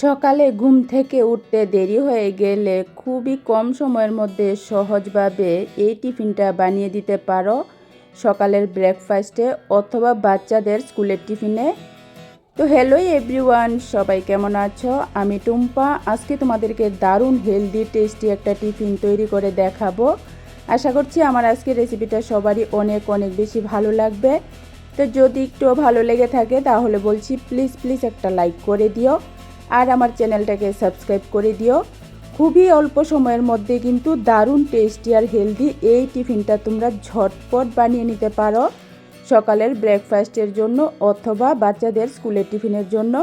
সকালে ঘুম থেকে উঠতে দেরি হয়ে গেলে খুবই কম সময়ের মধ্যে সহজভাবে এই টিফিনটা বানিয়ে দিতে পারো সকালের ব্রেকফাস্টে অথবা বাচ্চাদের স্কুলের টিফিনে। তো হ্যালো এভরিওয়ান, সবাই কেমন আছো? আমি টুম্পা। আজকে তোমাদেরকে দারুণ হেলদি টেস্টি একটা টিফিন তৈরি করে দেখাবো। আশা করছি আমার আজকের রেসিপিটা সবারই অনেক অনেক বেশি ভালো লাগবে। তো যদি একটু ভালো লেগে থাকে তাহলে বলছি প্লিজ একটা লাইক করে দিও আর আমার চ্যানেলটাকে সাবস্ক্রাইব করে দিও। খুবই অল্প সময়ের মধ্যে কিন্তু দারুণ টেস্টি আর হেলদি এই টিফিনটা তোমরা ঝটপট বানিয়ে নিতে পারো সকালের ব্রেকফাস্টের জন্য অথবা বাচ্চাদের স্কুলের টিফিনের জন্য।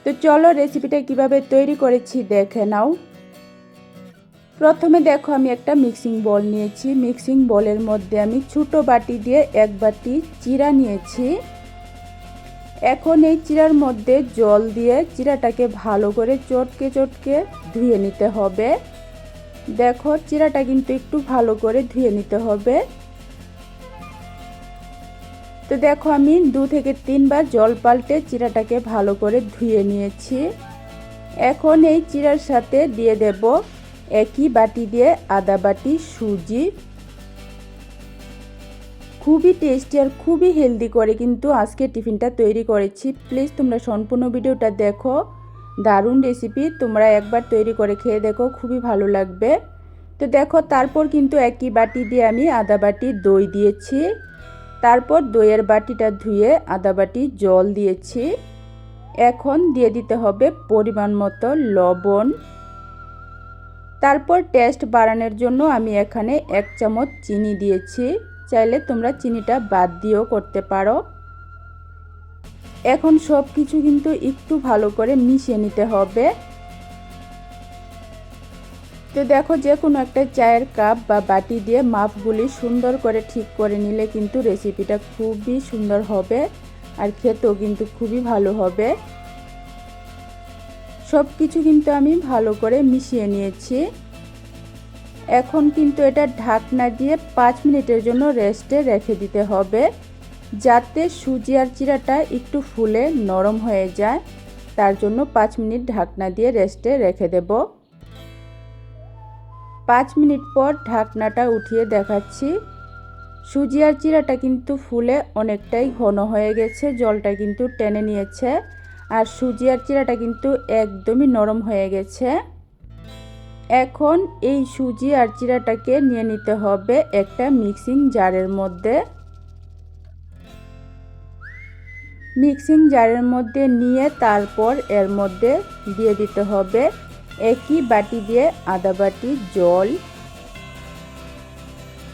তো চলো রেসিপিটা কিভাবে তৈরি করেছি দেখে নাও। প্রথমে দেখো আমি একটা মিক্সিং বল নিয়েছি। মিক্সিং বলের মধ্যে আমি ছোটো বাটি দিয়ে এক বাটি চিরা নিয়েছি। এখন এই চিরার মধ্যে জল দিয়ে চিরাটাকে ভালো করে চটকে ধুয়ে নিতে হবে। দেখো চিরাটা কিন্তু একটু ভালো করে ধুয়ে নিতে হবে। তো দেখো আমি 2 থেকে 3 বার জল পাল্টে চিরাটাকে ভালো করে ধুয়ে নিয়েছি। এখন এই চিরার সাথে দিয়ে দেব একই বাটি দিয়ে আধা বাটি সুজি। খুবই টেস্টি আর খুবই হেলদি করে কিন্তু আজকে টিফিনটা তৈরি করেছি। প্লিজ তোমরা সম্পূর্ণ ভিডিওটা দেখো, দারুণ রেসিপি। তোমরা একবার তৈরি করে খেয়ে দেখো, খুবই ভালো লাগবে। তো দেখো তারপর কিন্তু একই বাটি দিয়ে আমি আধা বাটি দই দিয়েছি। তারপর দইয়ের বাটিটা ধুয়ে আধা বাটি জল দিয়েছি। এখন দিয়ে দিতে হবে পরিমাণ মতো লবণ। তারপর টেস্ট বাড়ানোর জন্য আমি এখানে 1 চামচ চিনি দিয়েছি। চাইলে তোমরা চিনিটা বাদ দিয়েও করতে পারো। এখন সব কিছু কিন্তু একটু ভালো করে মিশিয়ে নিতে হবে। তো দেখো যে কোনো একটা চায়ের কাপ বা বাটি দিয়ে মাপগুলি সুন্দর করে ঠিক করে নিলে কিন্তু রেসিপিটা খুবই সুন্দর হবে আর খেতেও কিন্তু খুবই ভালো হবে। সব কিছু কিন্তু আমি ভালো করে মিশিয়ে নিয়েছি। এখন কিন্তু এটা ঢাকনা দিয়ে 5 মিনিটের জন্য রেস্টে রেখে দিতে হবে, যাতে সুজি আর চিরাটা একটু ফুলে নরম হয়ে যায়। তার জন্য 5 মিনিট ঢাকনা দিয়ে রেস্টে রেখে দেব। 5 মিনিট পর ঢাকনাটা উঠিয়ে দেখাচ্ছি। সুজি আর চিরাটা কিন্তু ফুলে অনেকটাই ঘন হয়ে গেছে, জলটা কিন্তু টেনে নিয়েছে আর সুজি আর চিরাটা কিন্তু একদমই নরম হয়ে গেছে। এখন এই সুজি আর চিরাটাকে নিয়ে নিতে হবে একটা মিক্সিং জারের মধ্যে। মিক্সিং জারের মধ্যে নিয়ে তারপর এর মধ্যে দিয়ে দিতে হবে একই বাটি দিয়ে আধা বাটি জল।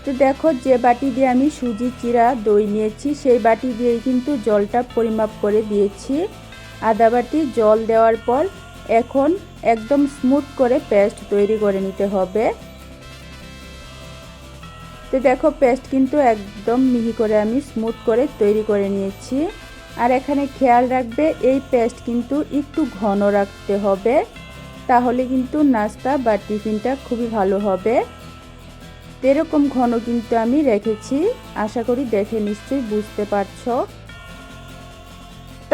তো দেখো যে বাটি দিয়ে আমি সুজি চিরা দই নিয়েছি সেই বাটি দিয়েই কিন্তু জলটা পরিমাপ করে দিয়েছি। আধা বাটি জল দেওয়ার পর এখন একদম স্মুথ করে পেস্ট তৈরি করে নিতে হবে। তো দেখো পেস্ট কিন্তু একদম মিহি করে আমি স্মুথ করে তৈরি করে নিয়েছি। আর এখানে খেয়াল রাখবে এই পেস্ট কিন্তু একটু ঘন রাখতে হবে, তাহলে কিন্তু নাস্তা বা টিফিনটা খুবই ভালো হবে। এরকম ঘন কিন্তু আমি রেখেছি, আশা করি দেখে নিশ্চয়ই বুঝতে পারছো।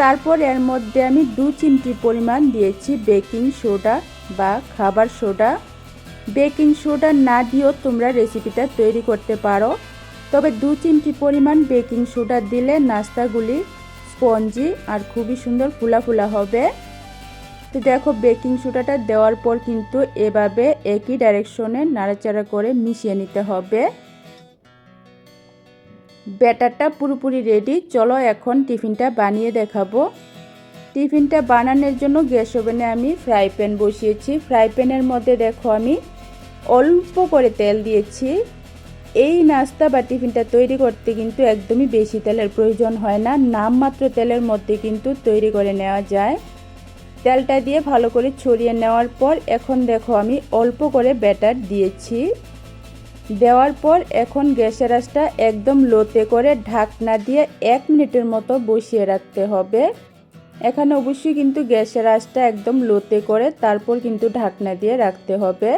তারপর এর মধ্যে আমি 2 চিমটি পরিমাণ দিয়েছি বেকিং সোডা বা খাবার সোডা। বেকিং সোডা না দিয়েও তোমরা রেসিপিটা তৈরি করতে পারো, তবে 2 চিমটি পরিমাণ বেকিং সোডা দিলে নাস্তাগুলি স্পঞ্জি আর খুবই সুন্দর ফুলা হবে। তো দেখো বেকিং সোডাটা দেওয়ার পর কিন্তু এভাবে একই ডাইরেকশনে নাড়াচাড়া করে মিশিয়ে নিতে হবে। ব্যাটারটা পুরোপুরি রেডি। চলো এখন টিফিনটা বানিয়ে দেখাবো। টিফিনটা বানানোর জন্য গ্যাস ওভেনে আমি ফ্রাই প্যান বসিয়েছি। ফ্রাই প্যানের মধ্যে দেখো আমি অল্প করে তেল দিয়েছি। এই নাস্তা বা টিফিনটা তৈরি করতে কিন্তু একদমই বেশি তেলের প্রয়োজন হয় না, নামমাত্র তেলের মধ্যে কিন্তু তৈরি করে নেওয়া যায়। তেলটা দিয়ে ভালো করে ছড়িয়ে নেওয়ার পর এখন দেখো আমি অল্প করে ব্যাটার দিয়েছি। দেওয়ার পর এখন গ্যাসের আঁচটা একদম লোতে করে ঢাকনা দিয়ে 1 মিনিটের মতো বসিয়ে রাখতে হবে। এখানে অবশ্যই কিন্তু গ্যাসের আঁচটা একদম লোতে করে তারপর কিন্তু ঢাকনা দিয়ে রাখতে হবে।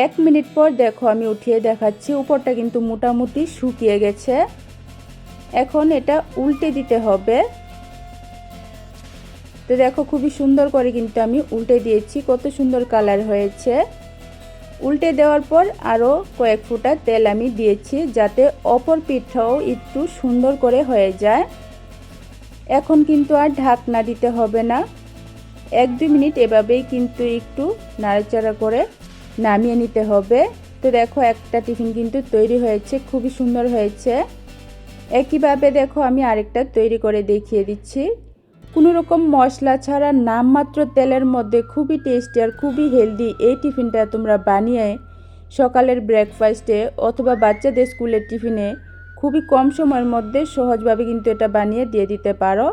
1 মিনিট পর দেখো আমি উঠিয়ে দেখাচ্ছি, উপরটা কিন্তু মোটামুটি শুকিয়ে গেছে। এখন এটা উল্টে দিতে হবে। তো দেখো খুবই সুন্দর করে কিন্তু আমি উল্টে দিয়েছি, কত সুন্দর কালার হয়েছে। উল্টে দেওয়ার পর আরও কয়েক ফোঁটা তেল আমি দিয়েছি যাতে অপর পিঠটাও একটু সুন্দর করে হয়ে যায়। এখন কিন্তু আর ঢাকনা দিতে হবে না, 1-2 মিনিট এভাবেই কিন্তু একটু নাড়াচাড়া করে নামিয়ে নিতে হবে। তো দেখো একটা টিফিন কিন্তু তৈরি হয়েছে, খুবই সুন্দর হয়েছে। একইভাবে দেখো আমি আরেকটা তৈরি করে দেখিয়ে দিচ্ছি। কোনো রকম মশলা ছাড়া নামমাত্র তেলের মধ্যে খুবই টেস্টি আর খুবই হেলদি এই টিফিনটা তোমরা বানিয়ে সকালের ব্রেকফাস্টে অথবা বাচ্চাদের স্কুলের টিফিনে খুবই কম সময়ের মধ্যে সহজভাবে কিন্তু এটা বানিয়ে দিয়ে দিতে পারো।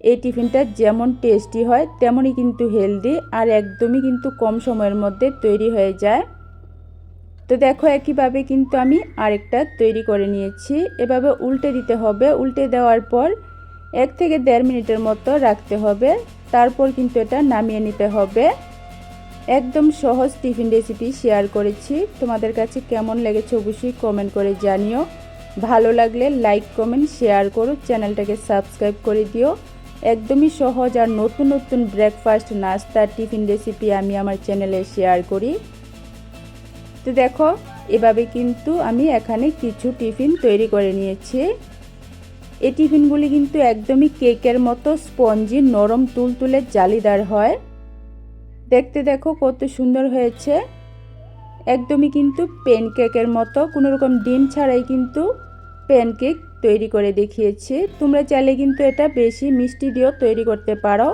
এই টিফিনটা যেমন টেস্টি হয় তেমনই কিন্তু হেলদি আর একদমই কিন্তু কম সময়ের মধ্যে তৈরি হয়ে যায়। তো দেখো একইভাবে কিন্তু আমি আরেকটা তৈরি করে নিয়েছি। এভাবে উল্টে দিতে হবে, উল্টে দেওয়ার পর 1 থেকে 1.5 মিনিটের মতো রাখতে হবে, তারপর কিন্তু এটা নামিয়ে নিতে হবে। একদম সহজ টিফিন রেসিপি শেয়ার করেছি, তোমাদের কাছে কেমন লেগেছে অবশ্যই কমেন্ট করে জানিও। ভালো লাগলে লাইক কমেন্ট শেয়ার করো, চ্যানেলটাকে সাবস্ক্রাইব করে দিও। একদমই সহজ আর নতুন নতুন ব্রেকফাস্ট নাস্তা টিফিন রেসিপি আমি আমার চ্যানেলে শেয়ার করি। তো দেখো এভাবে কিন্তু আমি এখানে কিছু টিফিন তৈরি করে নিয়েছি। এই টিফিনগুলি কিন্তু একদমই কেকের মতো স্পঞ্জি, নরম, তুলতুলে, জালিদার হয়। দেখতে দেখো কত সুন্দর হয়েছে, একদমই কিন্তু প্যানকেকের মতো, কোনো রকম ডিম ছাড়াই কিন্তু প্যানকেক তৈরি করে দেখিয়েছি। তোমরা চাইলে কিন্তু এটা বেশি মিষ্টি দিয়েও তৈরি করতে পারো,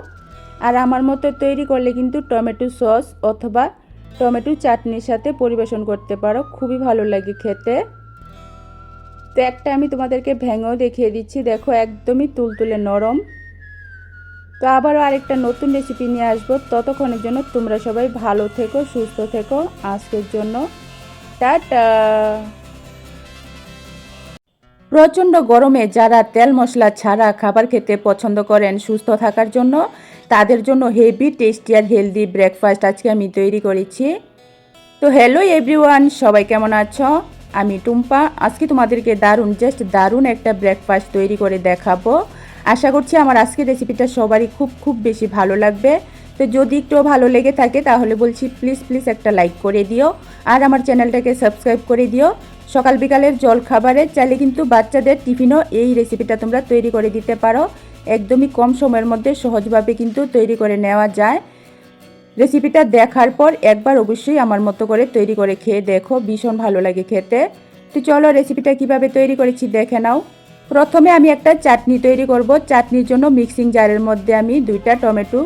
আর আমার মতো তৈরি করলে কিন্তু টমেটো সস অথবা টমেটো চাটনির সাথে পরিবেশন করতে পারো, খুবই ভালো লাগে খেতে। তো একটা আমি তোমাদেরকে ভেঙেও দেখিয়ে দিচ্ছি, দেখো একদমই তুলতুলে নরম। তো আবারও আরেকটা নতুন রেসিপি নিয়ে আসবো, ততক্ষণের জন্য তোমরা সবাই ভালো থেকো, সুস্থ থেকো। আজকের জন্য টাটা। প্রচণ্ড গরমে যারা তেল মশলা ছাড়া খাবার খেতে পছন্দ করেন সুস্থ থাকার জন্য, তাদের জন্য হেভি টেস্টি আর হেলদি ব্রেকফাস্ট আজকে আমি তৈরি করেছি। তো হ্যালো এভরিওয়ান, সবাই কেমন আছো? আমি টুম্পা, আজকে তোমাদেরকে দারুণ একটা ব্রেকফাস্ট তৈরি করে দেখাবো। আশা করছি আমার আজকের রেসিপিটা সবারই খুব বেশি ভালো লাগবে। তো যদি একটু ভালো লেগে থাকে তাহলে বলছি প্লিজ একটা লাইক করে দিও আর আমার চ্যানেলটাকে সাবস্ক্রাইব করে দিও। সকাল বিকালের জল খাবারের চাইলে কিন্তু বাচ্চাদের টিফিনও এই রেসিপিটা তোমরা তৈরি করে দিতে পারো। একদমই কম সময়ের মধ্যে সহজভাবে কিন্তু তৈরি করে নেওয়া যায়। রেসিপিটা দেখার পর একবার অবশ্যই আমার মতো করে তৈরি করে খেয়ে দেখো, ভীষণ ভালো লাগে খেতে। তো চলো রেসিপিটা কিভাবে তৈরি করেছি দেখে নাও। প্রথমে আমি একটা চাটনি তৈরি করব। চাটনির জন্য মিক্সিং জারের মধ্যে আমি 2টা টমেটো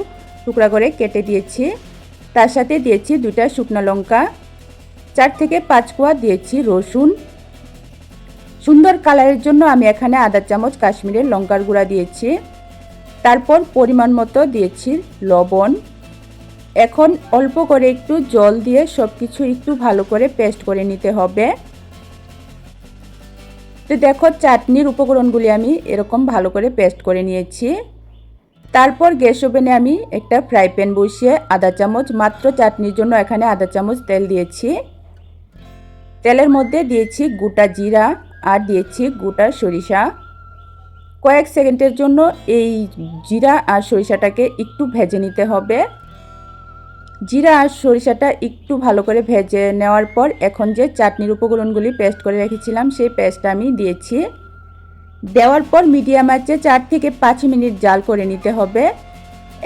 টুকরা করে কেটে দিয়েছি, তার সাথে দিয়েছি 2টা শুকনো লঙ্কা, 4 থেকে 5 কোয়া দিয়েছি রসুন। সুন্দর কালারের জন্য আমি এখানে আধা চামচ কাশ্মীরের লঙ্কার গুঁড়া দিয়েছি, তারপর পরিমাণ মতো দিয়েছি লবণ। এখন অল্প করে একটু জল দিয়ে সব কিছু একটু ভালো করে পেস্ট করে নিতে হবে। তো দেখো চাটনির উপকরণগুলি আমি এরকম ভালো করে পেস্ট করে নিয়েছি। তারপর গ্যাস ওভেনে আমি একটা ফ্রাই প্যান বসিয়ে আধা চামচ, মাত্র চাটনির জন্য এখানে আধা চামচ তেল দিয়েছি। তেলের মধ্যে দিয়েছি গোটা জিরা আর দিয়েছি গোটা সরিষা। কয়েক সেকেন্ডের জন্য এই জিরা আর সরিষাটাকে একটু ভেজে নিতে হবে। জিরা আর সরিষাটা একটু ভালো করে ভেজে নেওয়ার পর এখন যে চাটনির উপকরণগুলি পেস্ট করে রেখেছিলাম সেই পেস্টটা আমি দিয়েছি। দেওয়ার পর মিডিয়াম আঁচে 4 থেকে 5 মিনিট জাল করে নিতে হবে।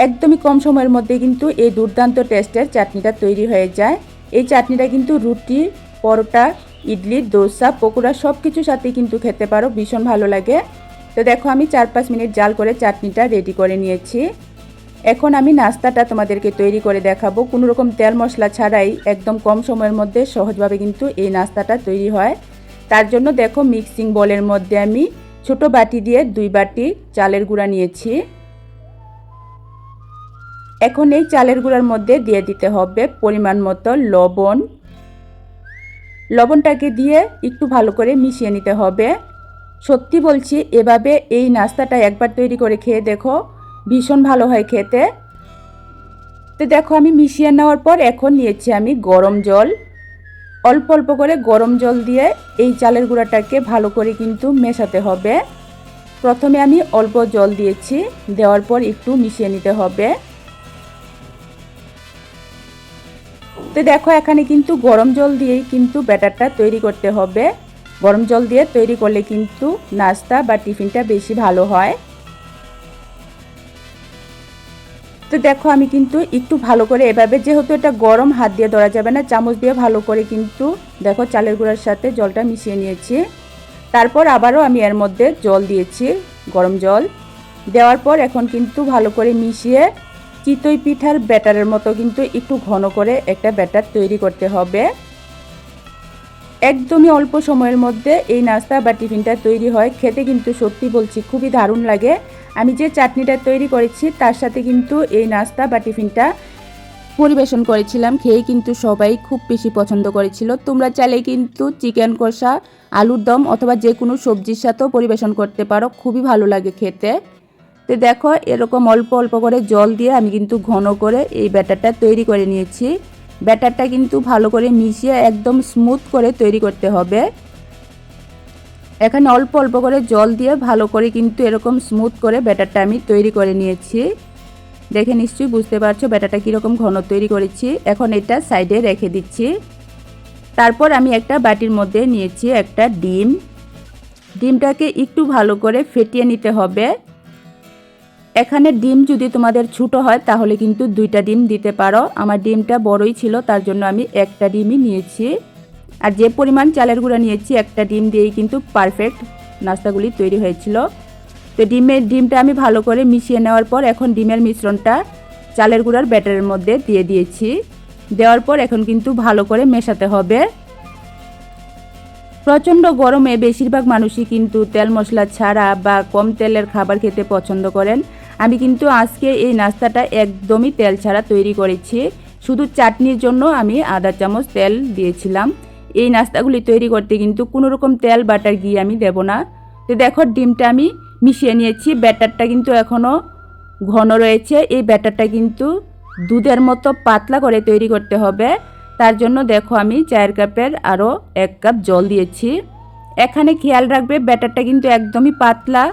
একদমই কম সময়ের মধ্যে কিন্তু এই দুর্দান্ত টেস্টের চাটনিটা তৈরি হয়ে যায়। এই চাটনিটা কিন্তু রুটি, পরোটা, ইডলি, দোসা, পকোড়া সব কিছুর সাথে কিন্তু খেতে পারো, ভীষণ ভালো লাগে। তো দেখো আমি 4-5 মিনিট জাল করে চাটনিটা রেডি করে নিয়েছি। এখন আমি নাস্তাটা তোমাদেরকে তৈরি করে দেখাবো। কোনো রকম তেল মশলা ছাড়াই একদম কম সময়ের মধ্যে সহজভাবে কিন্তু এই নাস্তাটা তৈরি হয়। তার জন্য দেখো মিক্সিং বোলের মধ্যে আমি ছোট বাটি দিয়ে 2 বাটি চালের গুঁড়া নিয়েছি। এখন এই চালের গুঁড়ার মধ্যে দিয়ে দিতে হবে পরিমাণ মতো লবণ। লবণটাকে দিয়ে একটু ভালো করে মিশিয়ে নিতে হবে। সত্যি বলছি এভাবে এই নাস্তাটা একবার তৈরি করে খেয়ে দেখো, ভীষণ ভালো হয় খেতে। তো দেখো আমি মিশিয়ে নেওয়ার পর এখন নিয়েছি আমি গরম জল। অল্প করে গরম জল দিয়ে এই চালের গুঁড়াটাকে ভালো করে কিন্তু মেশাতে হবে। প্রথমে আমি অল্প জল দিয়েছি, দেওয়ার পর একটু মিশিয়ে নিতে হবে। তো দেখো এখানে কিন্তু গরম জল দিয়েই কিন্তু ব্যাটারটা তৈরি করতে হবে। গরম জল দিয়ে তৈরি করলে কিন্তু নাস্তা বা টিফিনটা বেশি ভালো হয়। তো দেখো আমি কিন্তু একটু ভালো করে এভাবে, যেহেতু এটা গরম, হাত দিয়ে ধরা যাবে না, চামচ দিয়ে ভালো করে কিন্তু দেখো চালের গুঁড়ার সাথে জলটা মিশিয়ে নিয়েছি। তারপর আবারও আমি এর মধ্যে জল দিয়েছি, গরম জল দেওয়ার পর এখন কিন্তু ভালো করে মিশিয়ে চিতই পিঠার ব্যাটারের মতো কিন্তু একটু ঘন করে একটা ব্যাটার তৈরি করতে হবে। একদমই অল্প সময়ের মধ্যে এই নাস্তা বা টিফিনটা তৈরি হয়। খেতে কিন্তু সত্যি বলছি খুবই দারুণ লাগে। আমি যে চাটনিটা তৈরি করেছি তার সাথে কিন্তু এই নাস্তা বা টিফিনটা পরিবেশন করেছিলাম, খেয়ে কিন্তু সবাই খুব বেশি পছন্দ করেছিল। তোমরা চাইলে কিন্তু চিকেন কষা, আলুর দম অথবা যে কোনো সবজির সাথেও পরিবেশন করতে পারো, খুবই ভালো লাগে খেতে। তো দেখো এরকম অল্প অল্প করে জল দিয়ে আমি কিন্তু ঘন করে এই ব্যাটারটা তৈরি করে নিয়েছি। ব্যাটারটা কিন্তু ভালো করে মিশিয়ে একদম স্মুথ করে তৈরি করতে হবে। এখানে অল্প অল্প করে জল দিয়ে ভালো করে কিন্তু এরকম স্মুথ করে ব্যাটারটা আমি তৈরি করে নিয়েছি। দেখে নিশ্চয়ই বুঝতে পারছো ব্যাটারটা কীরকম ঘন তৈরি করেছি। এখন এটা সাইডে রেখে দিচ্ছি। তারপর আমি একটা বাটির মধ্যে নিয়েছি একটা ডিম। ডিমটাকে একটু ভালো করে ফেটিয়ে নিতে হবে। এখানে ডিম যদি তোমাদের ছোটো হয় তাহলে কিন্তু 2টা ডিম দিতে পারো। আমার ডিমটা বড়ই ছিল, তার জন্য আমি একটা ডিমই নিয়েছি। আর যে পরিমাণ চালের গুঁড়া নিয়েছি একটা ডিম দিয়েই কিন্তু পারফেক্ট নাস্তাগুলি তৈরি হয়েছিল। তো ডিমটা আমি ভালো করে মিশিয়ে নেওয়ার পর এখন ডিমের মিশ্রণটা চালের গুঁড়ার ব্যাটারের মধ্যে দিয়ে দিয়েছি। দেওয়ার পর এখন কিন্তু ভালো করে মেশাতে হবে। প্রচণ্ড গরমে বেশিরভাগ মানুষই কিন্তু তেল মশলা ছাড়া বা কম তেলের খাবার খেতে পছন্দ করেন। আমি কিন্তু আজকে এই নাস্তাটা একদমই তেল ছাড়া তৈরি করেছি। শুধু চাটনির জন্য আমি আধা চামচ তেল দিয়েছিলাম। এই নাস্তাগুলি তৈরি করতে কিন্তু কোনো রকম তেল বাটার ঘি আমি দেব না। তো দেখো ডিমটা আমি মিশিয়ে নিয়েছি। ব্যাটারটা কিন্তু এখনও ঘন রয়েছে। এই ব্যাটারটা কিন্তু দুধের মতো পাতলা করে তৈরি করতে হবে। তার জন্য দেখো আমি 4 কাপের আরও 1 কাপ জল দিয়েছি। এখানে খেয়াল রাখবে ব্যাটারটা কিন্তু একদমই পাতলা,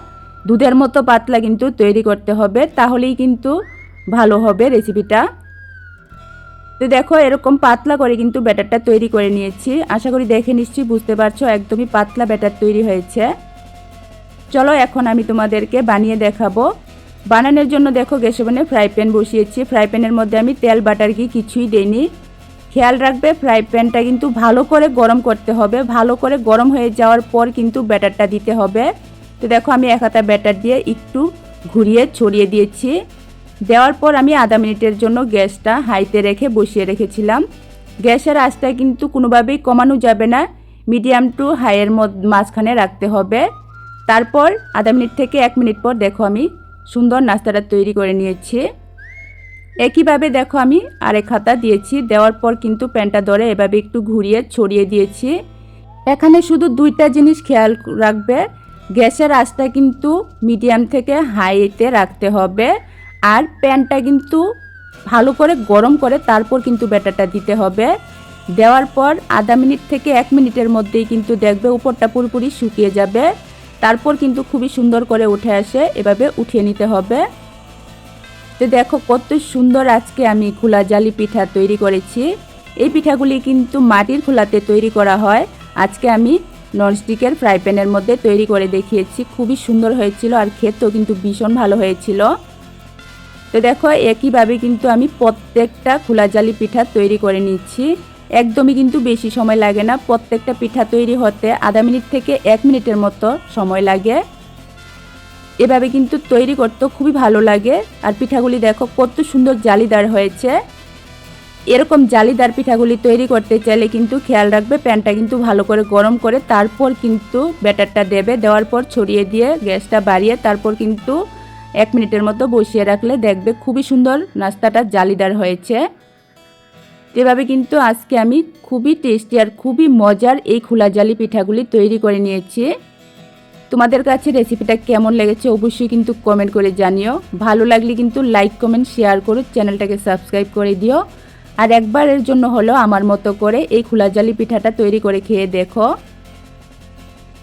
দুধের মতো পাতলা কিন্তু তৈরি করতে হবে, তাহলেই কিন্তু ভালো হবে রেসিপিটা। তো দেখো এরকম পাতলা করে কিন্তু ব্যাটারটা তৈরি করে নিয়েছি। আশা করি দেখে নিশ্চয়ই বুঝতে পারছো একদমই পাতলা ব্যাটার তৈরি হয়েছে। চলো এখন আমি তোমাদেরকে বানিয়ে দেখাবো। বানানোর জন্য দেখো গ্যাসে ওভেনে ফ্রাই প্যান বসিয়েছি। ফ্রাই প্যানের মধ্যে আমি তেল বাটার ঘি কিছুই দেইনি। খেয়াল রাখবে ফ্রাই প্যানটা কিন্তু ভালো করে গরম করতে হবে। ভালো করে গরম হয়ে যাওয়ার পর কিন্তু ব্যাটারটা দিতে হবে। তো দেখো আমি 1 হাতা ব্যাটার দিয়ে একটু ঘুরিয়ে ছড়িয়ে দিয়েছি। দেওয়ার পর আমি আধা মিনিটের জন্য গ্যাসটা হাইতে রেখে বসিয়ে রেখেছিলাম। গ্যাসের আঁচটা কিন্তু কোনোভাবেই কমানো যাবে না, মিডিয়াম টু হাইয়ের মাঝখানে রাখতে হবে। তারপর আধা মিনিট থেকে 1 মিনিট পর দেখো আমি সুন্দর নাস্তাটা তৈরি করে নিয়েছি। একইভাবে দেখো আমি আরেক হাতা দিয়েছি। দেওয়ার পর কিন্তু প্যানটা ধরে এভাবে একটু ঘুরিয়ে ছড়িয়ে দিয়েছি। এখানে শুধু 2টা জিনিস খেয়াল রাখবে, গ্যাসের আঁচটা কিন্তু মিডিয়াম থেকে হাইতে রাখতে হবে। আর প্যানটা কিন্তু ভালো করে গরম করে তারপর কিন্তু ব্যাটারটা দিতে হবে। দেওয়ার পর আধা মিনিট থেকে 1 মিনিটের মধ্যেই কিন্তু দেখবে উপরটা পুরোপুরি শুকিয়ে যাবে। তারপর কিন্তু খুবই সুন্দর করে উঠে আসে, এভাবে উঠিয়ে নিতে হবে। তো দেখো কত সুন্দর আজকে আমি খোলা জালি পিঠা তৈরি করেছি। এই পিঠাগুলি কিন্তু মাটির খোলাতে তৈরি করা হয়। আজকে আমি ননস্টিকের ফ্রাই প্যানের মধ্যে তৈরি করে দেখিয়েছি। খুবই সুন্দর হয়েছিল আর খেতেও কিন্তু ভীষণ ভালো হয়েছিল। তো দেখো একইভাবে কিন্তু আমি প্রত্যেকটা খোলা জালি পিঠা তৈরি করে নিচ্ছি। একদমই কিন্তু বেশি সময় লাগে না। প্রত্যেকটা পিঠা তৈরি হতে আধা মিনিট থেকে 1 মিনিটের মতো সময় লাগে। এভাবে কিন্তু তৈরি করতে খুবই ভালো লাগে। আর পিঠাগুলি দেখো কত সুন্দর জালিদার হয়েছে। এরকম জালিদার পিঠাগুলি তৈরি করতে চাইলে কিন্তু খেয়াল রাখবে প্যানটা কিন্তু ভালো করে গরম করে তারপর কিন্তু ব্যাটারটা দেবে। দেওয়ার পর ছড়িয়ে দিয়ে গ্যাসটা বাড়িয়ে তারপর কিন্তু 1 মিনিটের মতো বসিয়ে রাখলে দেখবে খুবই সুন্দর নাস্তাটা জালিদার হয়েছে। এভাবে কিন্তু আজকে আমি খুবই টেস্টি আর খুবই মজার এই খোলা জালি পিঠাগুলি তৈরি করে নিয়েছি। তোমাদের কাছে রেসিপিটা কেমন লেগেছে অবশ্যই কিন্তু কমেন্ট করে জানিও। ভালো লাগলে কিন্তু লাইক কমেন্ট শেয়ার করো, চ্যানেলটাকে সাবস্ক্রাইব করে দিও। আর একবারের জন্য হলো আমার মতো করে এই খোলা জালি পিঠাটা তৈরি করে খেয়ে দেখো।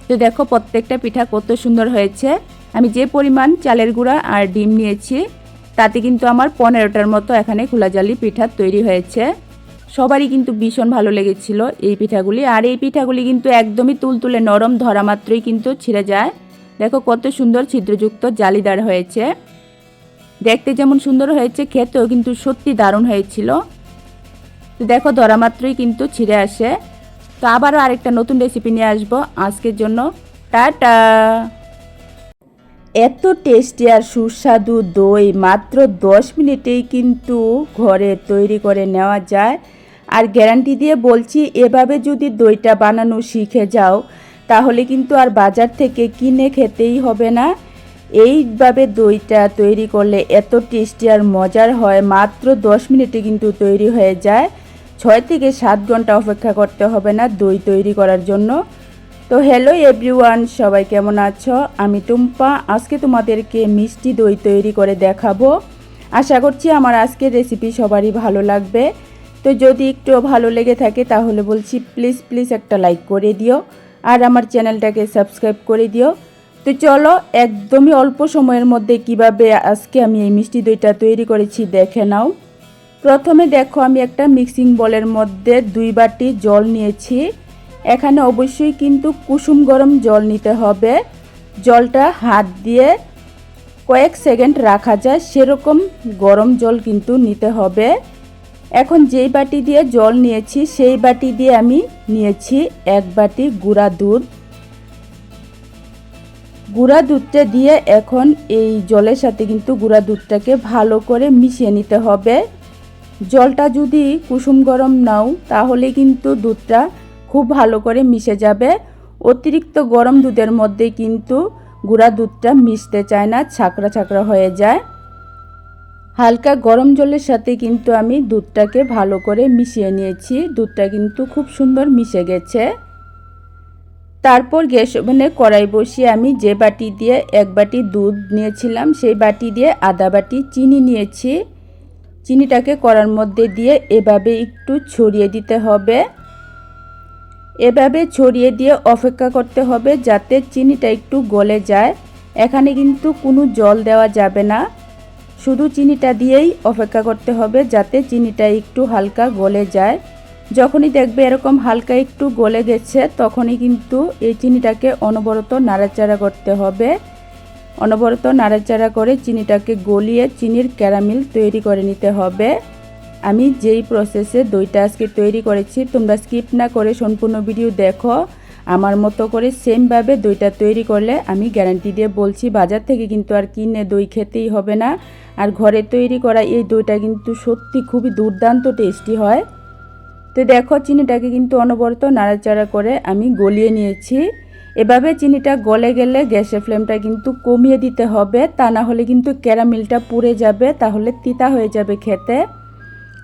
তো দেখো প্রত্যেকটা পিঠা কত সুন্দর হয়েছে। আমি যে পরিমাণ চালের গুঁড়া আর ডিম নিয়েছি তাতে কিন্তু আমার 15টার মতো এখানে খোলাজালি পিঠা তৈরি হয়েছে। সবারই কিন্তু ভীষণ ভালো লেগেছিল এই পিঠাগুলি। আর এই পিঠাগুলি কিন্তু একদমই তুলতুলে নরম, ধরা মাত্রই কিন্তু ছিঁড়ে যায়। দেখো কত সুন্দর ছিদ্রযুক্ত জালিদার হয়েছে। দেখতে যেমন সুন্দর হয়েছে, খেতেও কিন্তু সত্যি দারুণ হয়েছিল। তো দেখো ধরা মাত্রই কিন্তু ছিঁড়ে আসে। তো আবারও আরেকটা নতুন রেসিপি নিয়ে আসবো আজকের জন্য। টাটা। এত টেস্টি আর সুস্বাদু দই মাত্র 10 মিনিটেই কিন্তু ঘরে তৈরি করে নেওয়া যায়। আর গ্যারান্টি দিয়ে বলছি, এভাবে যদি দইটা বানানো শিখে যাও তাহলে কিন্তু আর বাজার থেকে কিনে খেতেই হবে না। এইভাবে দইটা তৈরি করলে এত টেস্টি আর মজার হয়, মাত্র 10 মিনিটে কিন্তু তৈরি হয়ে যায়। 6 থেকে 7 ঘন্টা অপেক্ষা করতে হবে না দই তৈরি করার জন্য। তো হ্যালো এভরিওয়ান, সবাই কেমন আছো? আমি টুম্পা। আজকে তোমাদেরকে মিষ্টি দই তৈরি করে দেখাবো। আশা করছি আমার আজকের রেসিপি সবারই ভালো লাগবে। তো যদি একটু ভালো লেগে থাকে তাহলে বলছি প্লিজ প্লিজ একটা লাইক করে দিও আর আমার চ্যানেলটাকে সাবস্ক্রাইব করে দিও। তো চলো একদমই অল্প সময়ের মধ্যে কিভাবে আজকে আমি এই মিষ্টি দইটা তৈরি করেছি দেখে নাও। প্রথমে দেখো আমি একটা মিক্সিং বোলের মধ্যে 2 বাটি জল নিয়েছি। এখানে অবশ্যই কিন্তু কুসুম গরম জল নিতে হবে। জলটা হাত দিয়ে কয়েক সেকেন্ড রাখা যায় সেরকম গরম জল কিন্তু নিতে হবে। এখন যেই বাটি দিয়ে জল নিয়েছি সেই বাটি দিয়ে আমি নিয়েছি 1 বাটি গুঁড়া দুধ। গুঁড়া দুধটা দিয়ে এখন এই জলের সাথে কিন্তু গুঁড়া দুধটাকে ভালো করে মিশিয়ে নিতে হবে। জলটা যদি কুসুম গরম নাও তাহলে কিন্তু দুধটা খুব ভালো করে মিশে যাবে। অতিরিক্ত গরম দুধের মধ্যে কিন্তু গুঁড়া দুধটা মিশতে চায় না, ছাকড়া ছাকড়া হয়ে যায়। হালকা গরম জলের সাথে কিন্তু আমি দুধটাকে ভালো করে মিশিয়ে নিয়েছি। দুধটা কিন্তু খুব সুন্দর মিশে গেছে। তারপর গ্যাস ওভেনে কড়াই বসিয়ে আমি যে বাটি দিয়ে 1 বাটি দুধ নিয়েছিলাম সেই বাটি দিয়ে আধা বাটি চিনি নিয়েছি। চিনিটাকে কড়ার মধ্যে দিয়ে এভাবে একটু ছড়িয়ে দিতে হবে। এভাবে ছড়িয়ে দিয়ে অপেক্ষা করতে হবে যাতে চিনিটা একটু গলে যায়। এখানে কিন্তু কোনো জল দেওয়া যাবে না, শুধু চিনিটা দিয়েই অপেক্ষা করতে হবে যাতে চিনিটা একটু হালকা গলে যায়। যখনই দেখবে এরকম হালকা একটু গলে গেছে তখনই কিন্তু এই চিনিটাকে অনবরত নাড়াচাড়া করতে হবে। অনবরত নাড়াচাড়া করে চিনিটাকে গলিয়ে চিনির ক্যারামেল তৈরি করে নিতে হবে। আমি যেই প্রসেসে দইটা আজকে তৈরি করেছি তোমরা স্কিপ না করে সম্পূর্ণ ভিডিও দেখো। আমার মতো করে সেমভাবে দইটা তৈরি করলে আমি গ্যারান্টি দিয়ে বলছি বাজার থেকে কিন্তু আর কিনে দই খেতেই হবে না। আর ঘরে তৈরি করা এই দইটা কিন্তু সত্যি খুবই দুর্দান্ত টেস্টি হয়। তো দেখো চিনিটাকে কিন্তু অনবরত নাড়াচাড়া করে আমি গলিয়ে নিয়েছি। এভাবে চিনিটা গলে গেলে গ্যাসের ফ্লেমটা কিন্তু কমিয়ে দিতে হবে, তা না হলে কিন্তু ক্যারামেলটা পুড়ে যাবে, তাহলে তিতা হয়ে যাবে খেতে।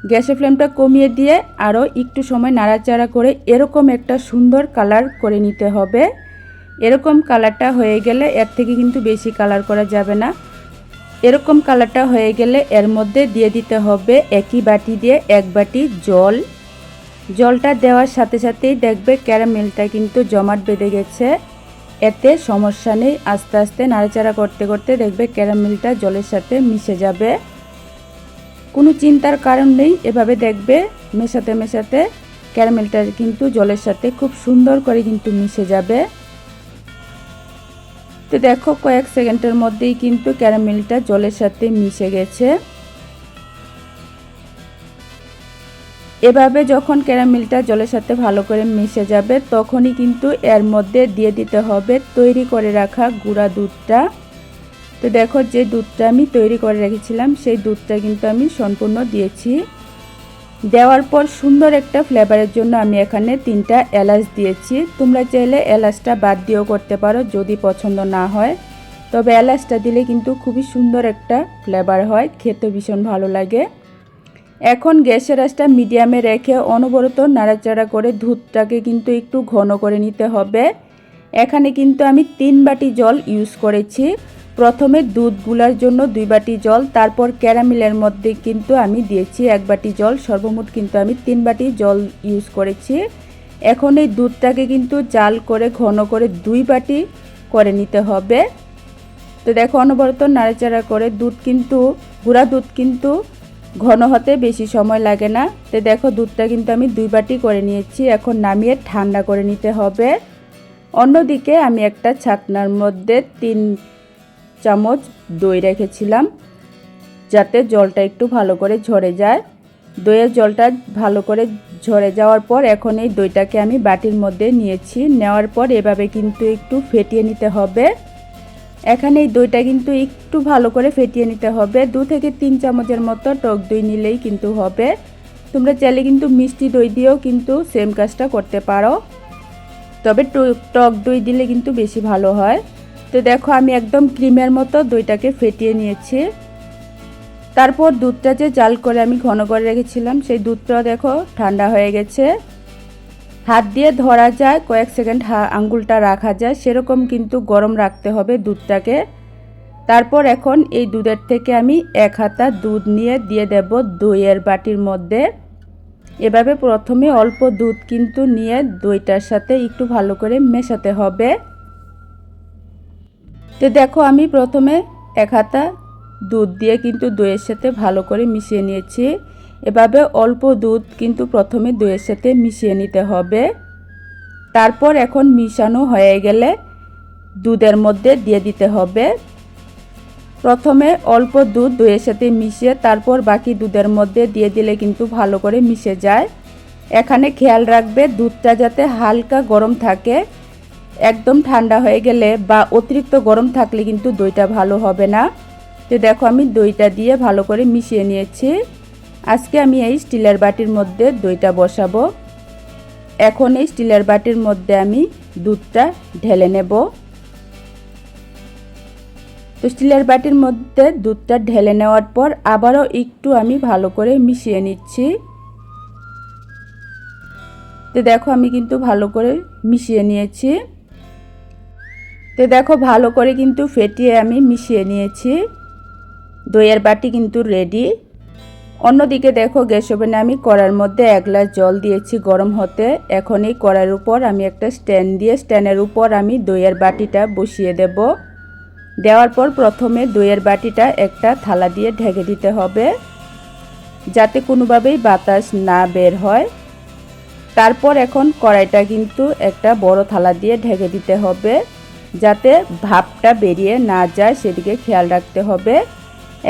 গ্যাসের ফ্লেমটা কমিয়ে দিয়ে আরও একটু সময় নাড়াচাড়া করে এরকম একটা সুন্দর কালার করে নিতে হবে। এরকম কালারটা হয়ে গেলে এর থেকে কিন্তু বেশি কালার করা যাবে না। এরকম কালারটা হয়ে গেলে এর মধ্যে দিয়ে দিতে হবে একই বাটি দিয়ে 1 বাটি জল। জলটা দেওয়ার সাথে সাথেই দেখবে ক্যারামেলটা কিন্তু জমাট বেঁধে গেছে। এতে সমস্যা নেই, আস্তে আস্তে নাড়াচাড়া করতে করতে দেখবে ক্যারামেলটা জলের সাথে মিশে যাবে। কোনো চিন্তার কারণ নেই, এভাবে দেখবে মেশাতে মেশাতে ক্যারামেলটা কিন্তু জলের সাথে খুব সুন্দর করে কিন্তু মিশে যাবে। তো দেখো কয়েক সেকেন্ডের মধ্যেই কিন্তু ক্যারামেলটা জলের সাথে মিশে গেছে। এভাবে যখন ক্যারামেলটা জলের সাথে ভালো করে মিশে যাবে তখনই কিন্তু এর মধ্যে দিয়ে দিতে হবে তৈরি করে রাখা গুঁড়া দুধটা। তো দেখো যে দুধটা আমি তৈরি করে রেখেছিলাম সেই দুধটা কিন্তু আমি সম্পূর্ণ দিয়েছি। দেওয়ার পর সুন্দর একটা ফ্লেভারের জন্য আমি এখানে 3টা এলাচ দিয়েছি। তোমরা চাইলে এলাচটা বাদ দিয়েও করতে পারো যদি পছন্দ না হয়, তবে এলাচটা দিলে কিন্তু খুবই সুন্দর একটা ফ্লেভার হয়, খেতে ভীষণ ভালো লাগে। এখন গ্যাসের আঁচটা মিডিয়ামে রেখে অনবরত নাড়াচাড়া করে দুধটাকে কিন্তু একটু ঘন করে নিতে হবে। এখানে কিন্তু আমি 3 বাটি জল ইউজ করেছি। প্রথমে দুধ গুলার জন্য 2 বাটি জল, তারপর ক্যারামেলের মধ্যে কিন্তু আমি দিয়েছি 1 বাটি জল, সর্বমোট কিন্তু আমি 3 বাটি জল ইউজ করেছি। এখন এই দুধটাকে কিন্তু জাল করে ঘন করে 2 বাটি করে নিতে হবে। তো দেখো অনবরত নাড়াচাড়া করে দুধ কিন্তু গুঁড়া দুধ কিন্তু ঘন হতে বেশি সময় লাগে না। তো দেখো দুধটা কিন্তু আমি 2 বাটি করে নিয়েছি, এখন নামিয়ে ঠান্ডা করে নিতে হবে। অন্যদিকে আমি একটা ছাকনার মধ্যে 3 চামচ দই রেখেছিলাম যাতে জলটা একটু ভালো করে ঝরে যায়। দইয়ের জলটা ভালো করে ঝরে যাওয়ার পর এখন এই দইটাকে আমি বাটির মধ্যে নিয়েছি। নেওয়ার পর এভাবে কিন্তু একটু ফেটিয়ে নিতে হবে। এখানে এই দইটা কিন্তু একটু ভালো করে ফেটিয়ে নিতে হবে। 2 থেকে 3 চামচের মতো টক দই নিলেই কিন্তু হবে। তোমরা চাইলে কিন্তু মিষ্টি দই দিয়েও কিন্তু সেম কাজটা করতে পারো, তবে টক দই দিলে কিন্তু বেশি ভালো হয়। তো দেখো আমি একদম ক্রিমের মতো দইটাকে ফেটিয়ে নিয়েছি। তারপর দুধটা যে জাল করে আমি ঘন করে রেখেছিলাম সেই দুধটা দেখো ঠান্ডা হয়ে গেছে। হাত দিয়ে ধরা যায়, কয়েক সেকেন্ড আঙ্গুলটা রাখা যায়, সেরকম কিন্তু গরম রাখতে হবে দুধটাকে। তারপর এখন এই দুধের থেকে আমি 1 হাতা দুধ নিয়ে দিয়ে দেব দইয়ের বাটির মধ্যে। এভাবে প্রথমে অল্প দুধ কিন্তু নিয়ে দইটার সাথে একটু ভালো করে মেশাতে হবে। তো দেখো আমি প্রথমে 1 হাতা দুধ দিয়ে কিন্তু দইয়ের সাথে ভালো করে মিশিয়ে নিয়েছি। এভাবে অল্প দুধ কিন্তু প্রথমে দইয়ের সাথে মিশিয়ে নিতে হবে। তারপর এখন মিশানো হয়ে গেলে দুধের মধ্যে দিয়ে দিতে হবে। প্রথমে অল্প দুধ দইয়ের সাথে মিশিয়ে তারপর বাকি দুধের মধ্যে দিয়ে দিলে কিন্তু ভালো করে মিশে যায়। এখানে খেয়াল রাখবে দুধটা যাতে হালকা গরম থাকে। একদম ঠান্ডা হয়ে গেলে বা অতিরিক্ত গরম থাকলে কিন্তু দইটা ভালো হবে না। তো দেখো আমি দইটা দিয়ে ভালো করে মিশিয়ে নিয়েছি। আজকে আমি এই স্টিলের বাটির মধ্যে দইটা বসাবো। এখন এই স্টিলের বাটির মধ্যে আমি দুধটা ঢেলে নেব। তো স্টিলের বাটির মধ্যে দুধটা ঢেলে নেওয়ার পর আবারও একটু আমি ভালো করে মিশিয়ে নিচ্ছি। তো দেখো আমি কিন্তু ভালো করে মিশিয়ে নিয়েছি। তো দেখো ভালো করে কিন্তু ফেটিয়ে আমি মিশিয়ে নিয়েছি। দইয়ের বাটি কিন্তু রেডি। অন্যদিকে দেখো গ্যাস ওভেনে আমি কড়াইয়ের মধ্যে 1 গ্লাস জল দিয়েছি গরম হতে। এখন এই কড়াইয়ের উপর আমি একটা স্ট্যান্ড দিয়ে স্ট্যান্ডের উপর আমি দইয়ের বাটিটা বসিয়ে দেব। দেওয়ার পর প্রথমে দইয়ের বাটিটা একটা থালা দিয়ে ঢেকে দিতে হবে যাতে কোনোভাবেই বাতাস না বের হয়। তারপর এখন কড়াইটা কিন্তু একটা বড় থালা দিয়ে ঢেকে দিতে হবে যাতে ভাপটা বেরিয়ে না যায়, সেদিকে খেয়াল রাখতে হবে।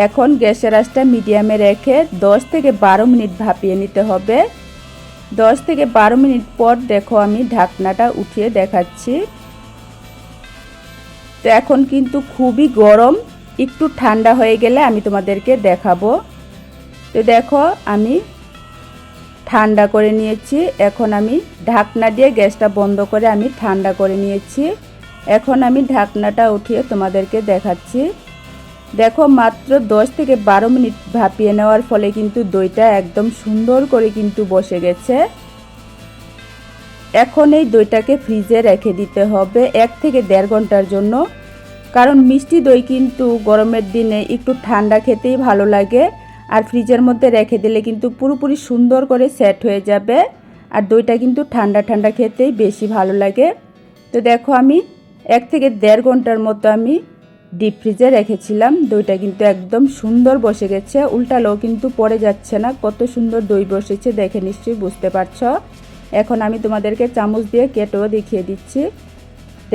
এখন গ্যাসের আঁচটা মিডিয়ামে রেখে 10 থেকে 12 মিনিট ভাপিয়ে নিতে হবে। 10 থেকে 12 মিনিট পর দেখো আমি ঢাকনাটা উঠিয়ে দেখাচ্ছি। তো এখন কিন্তু খুবই গরম, একটু ঠান্ডা হয়ে গেলে আমি তোমাদেরকে দেখাবো। তো দেখো আমি ঠান্ডা করে নিয়েছি। এখন আমি ঢাকনা দিয়ে গ্যাসটা বন্ধ করে আমি ঠান্ডা করে নিয়েছি। এখন আমি ঢাকনাটা উঠিয়ে তোমাদেরকে দেখাচ্ছি। দেখো মাত্র 10 থেকে 12 মিনিট ভাপিয়ে নেওয়ার ফলে কিন্তু দইটা একদম সুন্দর করে কিন্তু বসে গেছে। এখন এই দইটাকে ফ্রিজে রেখে দিতে হবে 1 থেকে 1.5 ঘন্টার জন্য, কারণ মিষ্টি দই কিন্তু গরমের দিনে একটু ঠান্ডা খেতেই ভালো লাগে, আর ফ্রিজের মধ্যে রেখে দিলে কিন্তু পুরোপুরি সুন্দর করে সেট হয়ে যাবে, আর দইটা কিন্তু ঠান্ডা ঠান্ডা খেতেই বেশি ভালো লাগে। তো দেখো আমি 1 থেকে 1.5 ঘন্টার মতো আমি ডিপ ফ্রিজে রেখেছিলাম। দইটা কিন্তু একদম সুন্দর বসে গেছে, উল্টালেও কিন্তু পড়ে যাচ্ছে না। কত সুন্দর দই বসেছে দেখে নিশ্চয়ই বুঝতে পারছো। এখন আমি তোমাদেরকে চামচ দিয়ে কেটেও দেখিয়ে দিচ্ছি।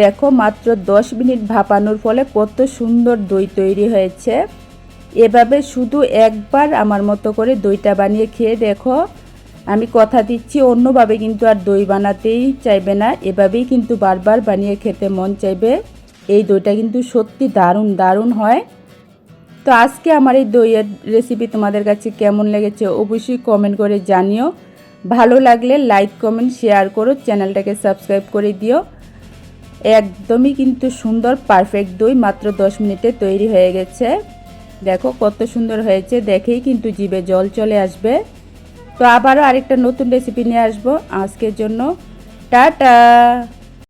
দেখো মাত্র 10 মিনিট ভাপানোর ফলে কত সুন্দর দই তৈরি হয়েছে। এভাবে শুধু একবার আমার মতো করে দইটা বানিয়ে খেয়ে দেখো, আমি কথা দিচ্ছি অন্যভাবে কিন্তু আর দই বানাতেই চাইবে না, এভাবেই কিন্তু বারবার বানিয়ে খেতে মন চাইবে। এই দইটা কিন্তু সত্যি দারুণ দারুণ হয়। তো আজকে আমার এই দইয়ের রেসিপি তোমাদের কাছে কেমন লেগেছে অবশ্যই কমেন্ট করে জানিও। ভালো লাগলে লাইক কমেন্ট শেয়ার করো, চ্যানেলটাকে সাবস্ক্রাইব করে দিও। একদমই কিন্তু সুন্দর পারফেক্ট দই মাত্র 10 মিনিটে তৈরি হয়ে গেছে। দেখো কত সুন্দর হয়েছে, দেখেই কিন্তু জিভে জল চলে আসবে। তো আবারও আরেকটা নতুন রেসিপি নিয়ে আসবো। আজকের জন্য টাটা।